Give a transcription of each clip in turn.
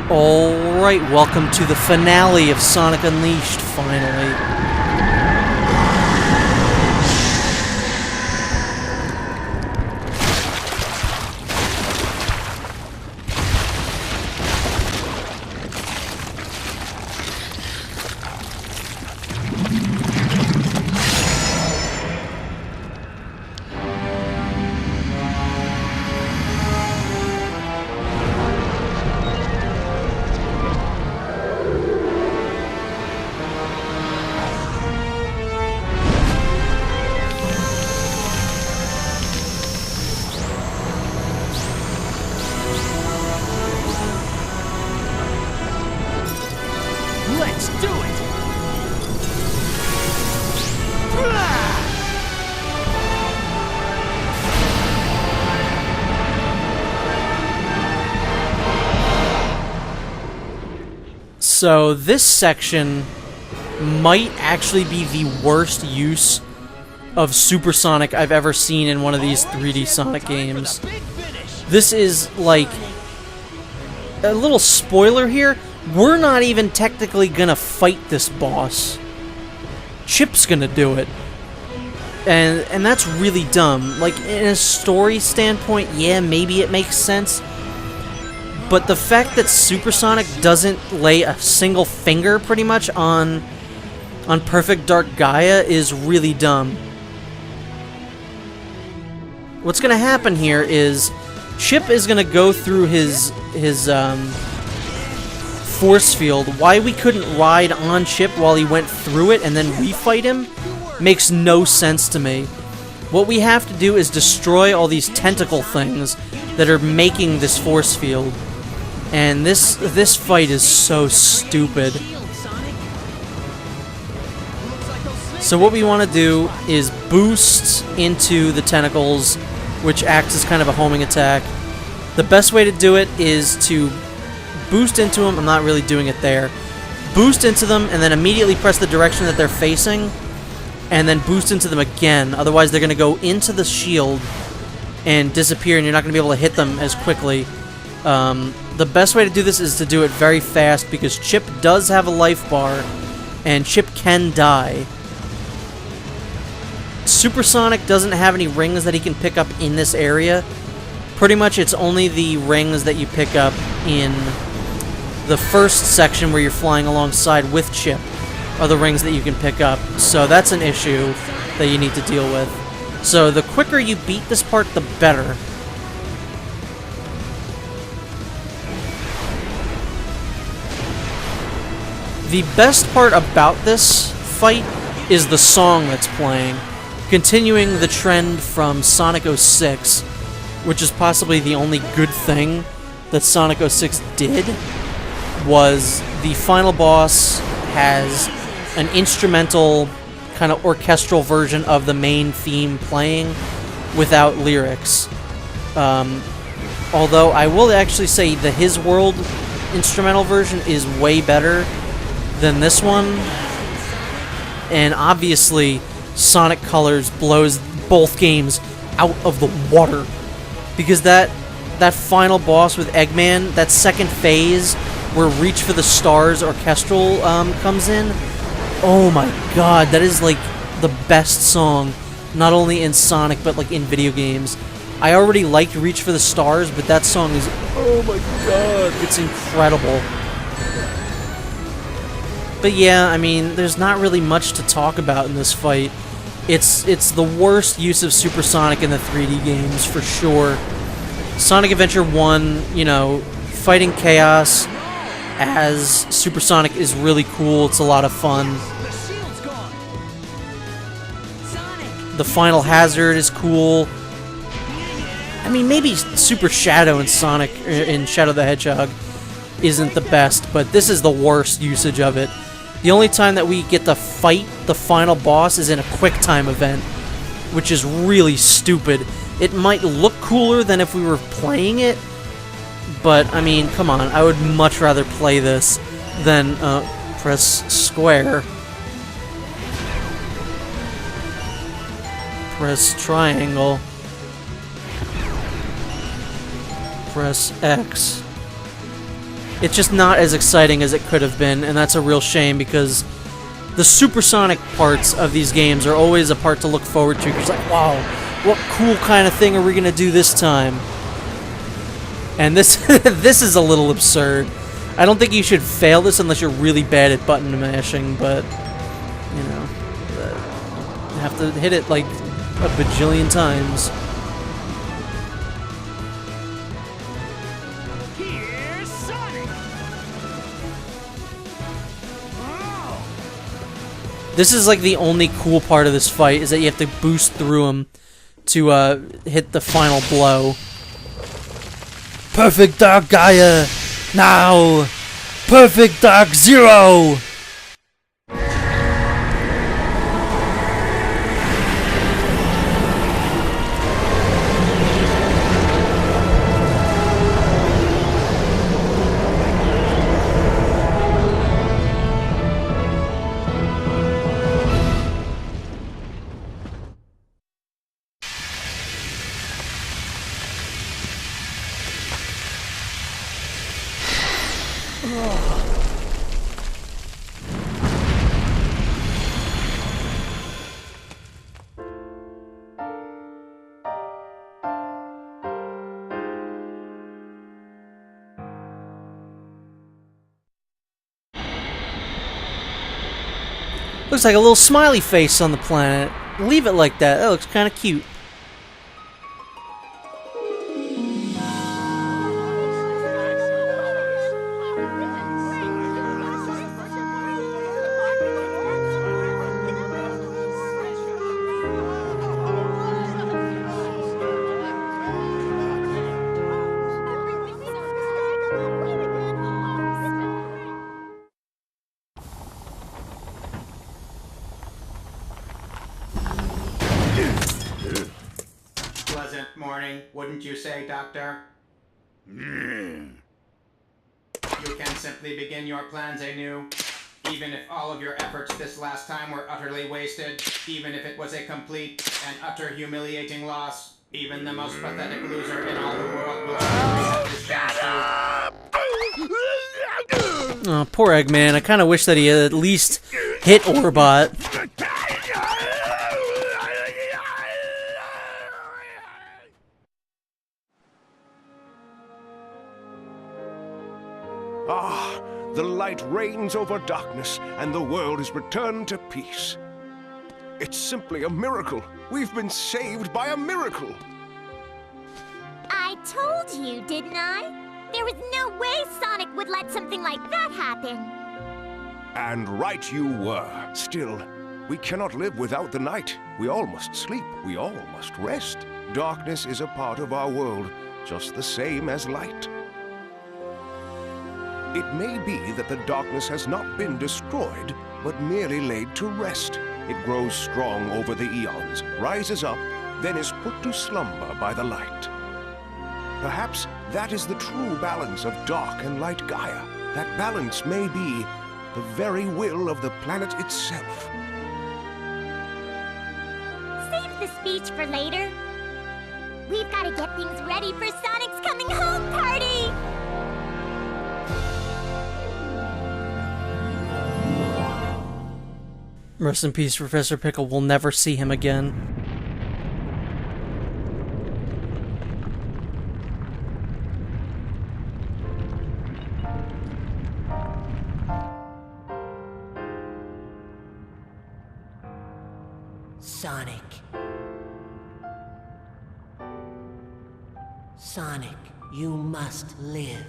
Alright, welcome to the finale of Sonic Unleashed, finally. Let's do it! So this section might actually be the worst use of Supersonic I've ever seen in one of these 3D Sonic games. This is like a little spoiler here. We're not even technically gonna fight this boss. Chip's gonna do it. And that's really dumb. Like, in a story standpoint, yeah, maybe it makes sense. But the fact that Supersonic doesn't lay a single finger, pretty much, on Perfect Dark Gaia is really dumb. What's gonna happen here is Chip is gonna go through his force field. Why we couldn't ride on Chip while he went through it and then refight him makes no sense to me. What we have to do is destroy all these tentacle things that are making this force field. And this fight is so stupid. So what we want to do is boost into the tentacles, which acts as kind of a homing attack. The best way to do it is to boost into them. I'm not really doing it there. Boost into them and then immediately press the direction that they're facing and then boost into them again. Otherwise they're going to go into the shield and disappear and you're not going to be able to hit them as quickly. The best way to do this is to do it very fast because Chip does have a life bar and Chip can die. Supersonic doesn't have any rings that he can pick up in this area. Pretty much it's only the rings that you pick up in the first section where you're flying alongside with Chip are the rings that you can pick up. So that's an issue that you need to deal with. So the quicker you beat this part, the better. The best part about this fight is the song that's playing, continuing the trend from Sonic 06, which is possibly the only good thing that Sonic 06 did, was the final boss has an instrumental, kind of orchestral version of the main theme playing without lyrics. Although I will actually say the His World instrumental version is way better than this one, and obviously Sonic Colors blows both games out of the water, because that final boss with Eggman, that second phase where Reach for the Stars orchestral comes in, oh my god, that is like the best song, not only in Sonic but like in video games. I already liked Reach for the Stars, but that song is, oh my god, it's incredible. But yeah, I mean, there's not really much to talk about in this fight. It's the worst use of Supersonic in the 3D games, for sure. Sonic Adventure 1, you know, fighting Chaos as Supersonic is really cool. It's a lot of fun. The final hazard is cool. I mean, maybe Super Shadow in Sonic, in Shadow the Hedgehog, isn't the best, but this is the worst usage of it. The only time that we get to fight the final boss is in a QuickTime event, which is really stupid. It might look cooler than if we were playing it, but, I mean, come on, I would much rather play this than press square. Press triangle. Press X. it's just not as exciting as it could have been, and that's a real shame because the supersonic parts of these games are always a part to look forward to. It's like, wow, what cool kind of thing are we gonna do this time? And this this is a little absurd. I don't think you should fail this unless you're really bad at button mashing, but you know, you have to hit it like a bajillion times. Here's Sonic. Wow. This is like the only cool part of this fight, is that you have to boost through them to hit the final blow. Perfect Dark Gaia! Now! Perfect Dark Zero! Looks like a little smiley face on the planet. Leave it like that. That looks kind of cute. Pleasant morning, wouldn't you say, Doctor? You can simply begin your plans anew. Even if all of your efforts this last time were utterly wasted, even if it was a complete and utter humiliating loss, even the most pathetic loser in all the world will surely have this chance to... Oh, poor Eggman. I kind of wish that he had at least hit Orbot. Ah, the light reigns over darkness, and the world is returned to peace. It's simply a miracle. We've been saved by a miracle. I told you, didn't I? There was no way Sonic would let something like that happen. And right you were. Still, we cannot live without the night. We all must sleep. We all must rest. Darkness is a part of our world, just the same as light. It may be that the darkness has not been destroyed, but merely laid to rest. It grows strong over the eons, rises up, then is put to slumber by the light. Perhaps that is the true balance of dark and light Gaia. That balance may be the very will of the planet itself. Save the speech for later. We've got to get things ready for Sonic's coming home party! Rest in peace, Professor Pickle. We'll never see him again. Sonic. Sonic, you must live.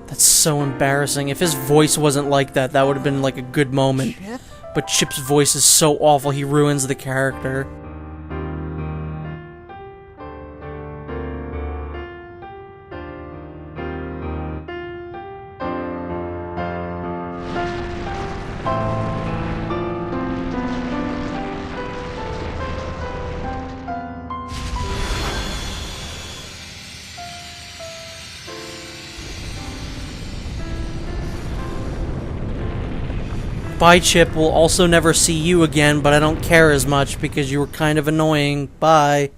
That's so embarrassing. If his voice wasn't like that, that would have been like a good moment. But Chip's voice is so awful, he ruins the character. Bye, Chip. We'll also never see you again, but I don't care as much because you were kind of annoying. Bye.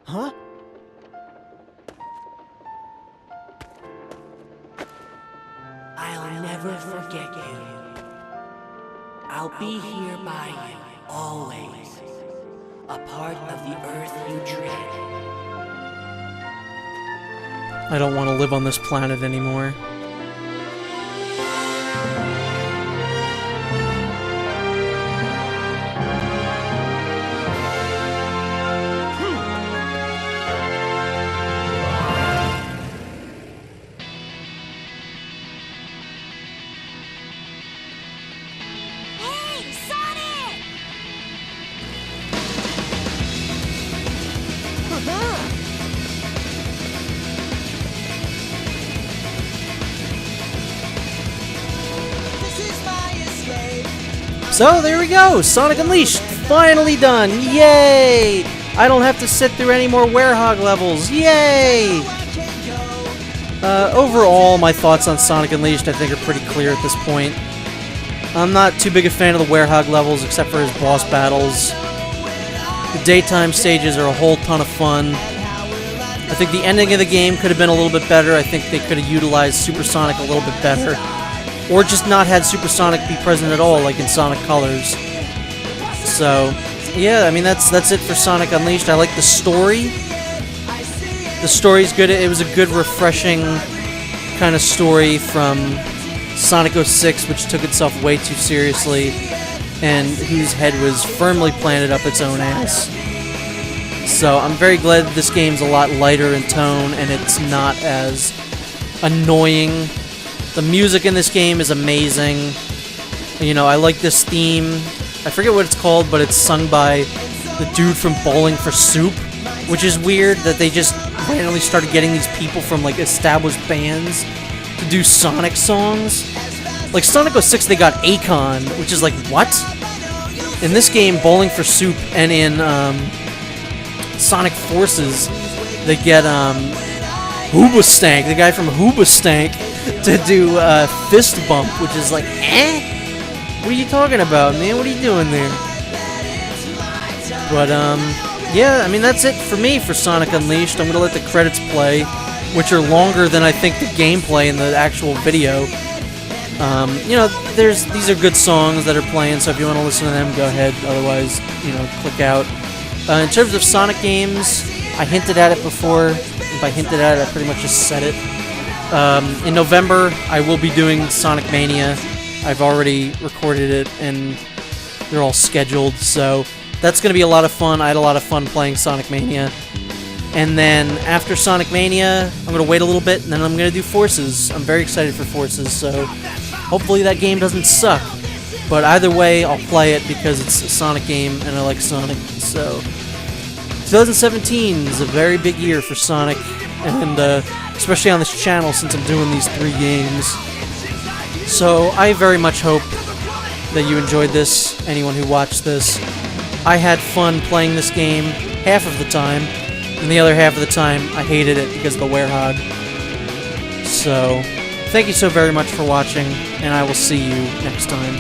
Huh? I'll never forget you. I'll be here by you, always. A part of the earth you tread. I don't want to live on this planet anymore. Hey, Sonic! So there we go, Sonic Unleashed, finally done, yay! I don't have to sit through any more Werehog levels, yay! Overall, my thoughts on Sonic Unleashed I think are pretty clear at this point. I'm not too big a fan of the Werehog levels except for his boss battles. The daytime stages are a whole ton of fun. I think the ending of the game could have been a little bit better. I think they could have utilized Supersonic a little bit better. Or just not had Supersonic be present at all, like in Sonic Colors. So, yeah, I mean, that's it for Sonic Unleashed. I like the story. The story's good. It was a good, refreshing kind of story from Sonic 06, which took itself way too seriously, and whose head was firmly planted up its own ass. So I'm very glad this game's a lot lighter in tone, and it's not as annoying. The music in this game is amazing. You know, I like this theme. I forget what it's called, but it's sung by the dude from Bowling for Soup, which is weird that they just randomly started getting these people from, like, established bands to do Sonic songs. Like, Sonic 06, they got Akon, which is like, what? In this game, Bowling for Soup, and in Sonic Forces, they get Hoobastank, the guy from Hoobastank, to do Fist Bump, which is like, eh? What are you talking about, man? What are you doing there? But, yeah, I mean, that's it for me for Sonic Unleashed. I'm gonna let the credits play, which are longer than I think the gameplay in the actual video. You know, these are good songs that are playing, so if you want to listen to them, go ahead. Otherwise, you know, click out. In terms of Sonic games, I hinted at it before. If I hinted at it, I pretty much just said it. In November, I will be doing Sonic Mania. I've already recorded it, and they're all scheduled, so that's going to be a lot of fun. I had a lot of fun playing Sonic Mania. And then after Sonic Mania, I'm going to wait a little bit, and then I'm going to do Forces. I'm very excited for Forces, so hopefully that game doesn't suck. But either way, I'll play it because it's a Sonic game, and I like Sonic. So 2017 is a very big year for Sonic, and especially on this channel since I'm doing these 3 games. So I very much hope that you enjoyed this, anyone who watched this. I had fun playing this game half of the time, and the other half of the time I hated it because of the Werehog. So, thank you so very much for watching, and I will see you next time.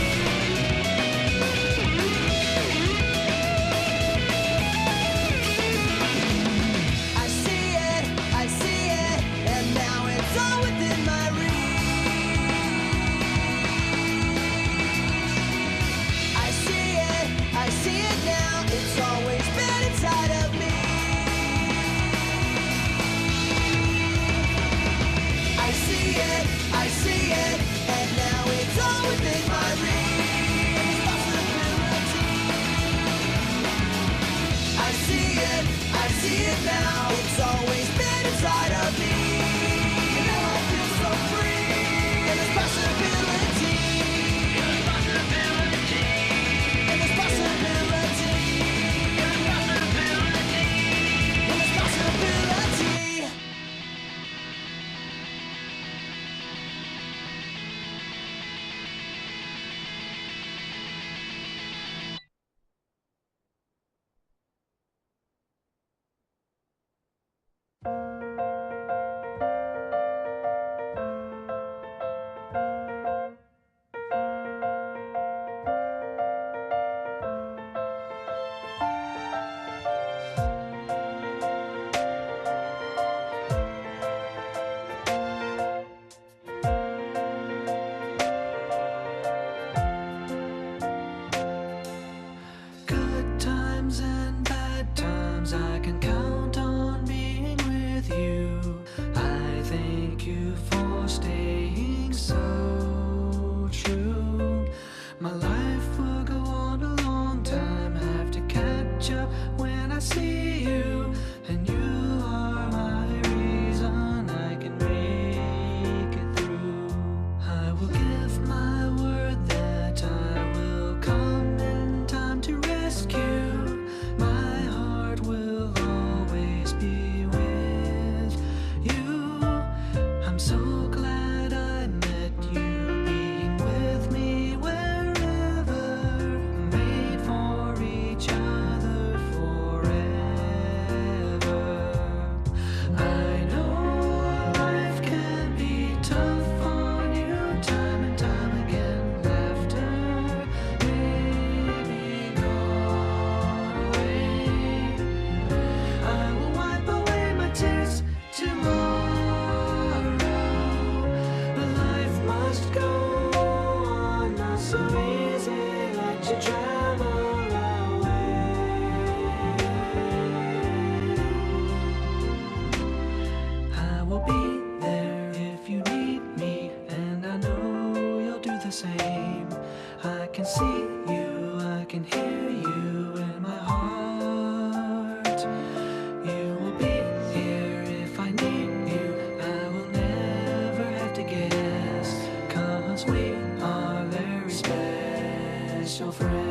I can see you, I can hear you in my heart. You will be here if I need you. I will never have to guess, 'cause we are very special friends.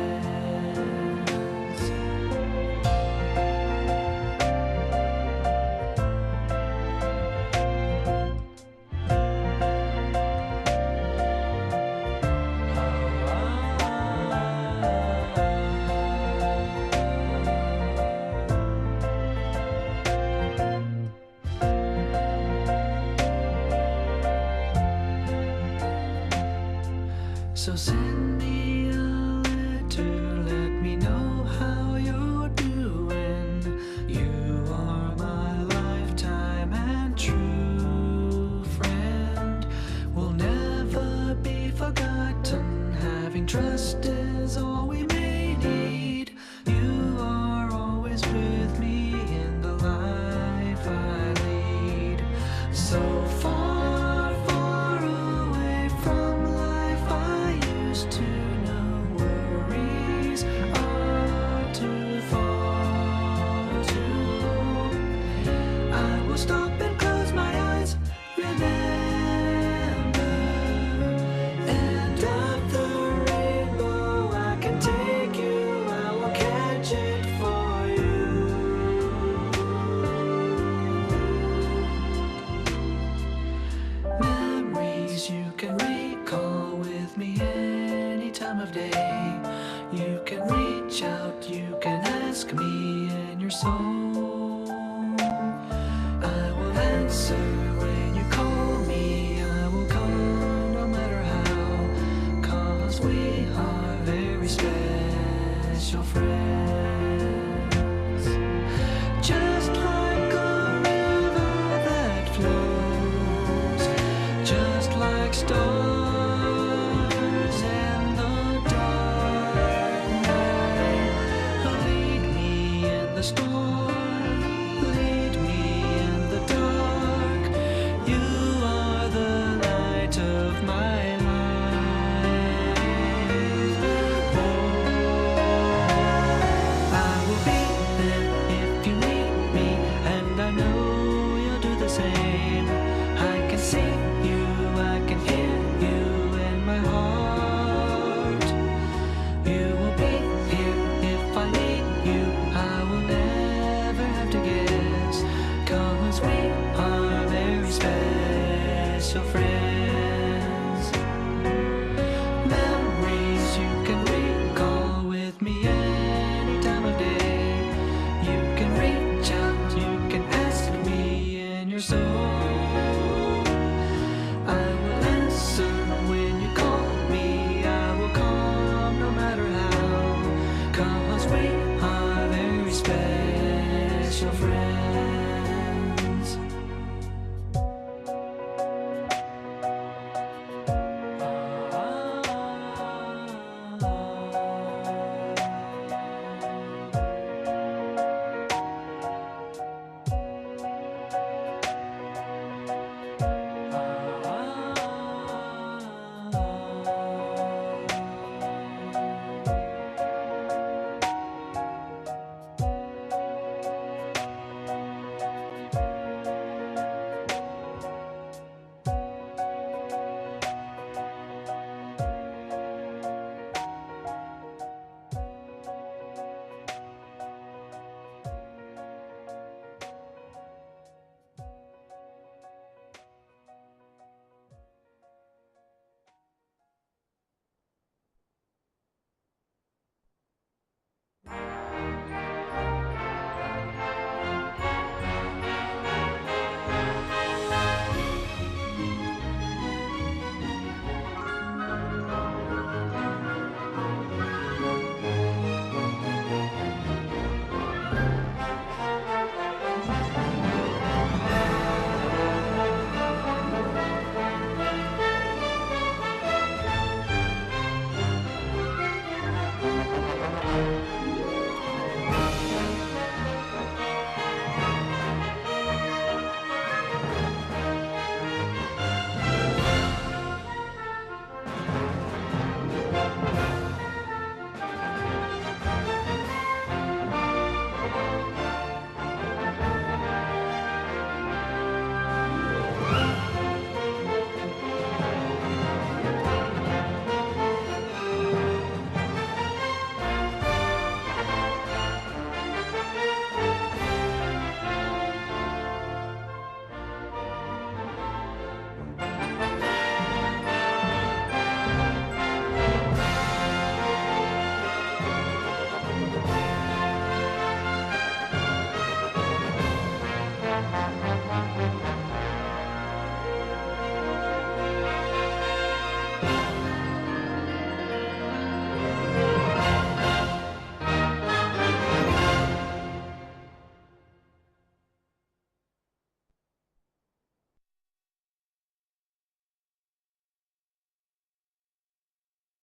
So send me a letter, let me know how you're doing. You are my lifetime and true friend. Will never be forgotten. Having trust is all we may need. You are always with me in the life I lead. So far, far away from life I used to know. Worries are too far to go. I will stop and close my eyes. Remember, and of the rainbow I can take you. I will catch it for you. Memories you can recall with me any time of day. You can reach out, you can ask me in your soul. I will answer when you call me. I will come no matter how, 'cause we are very special friends.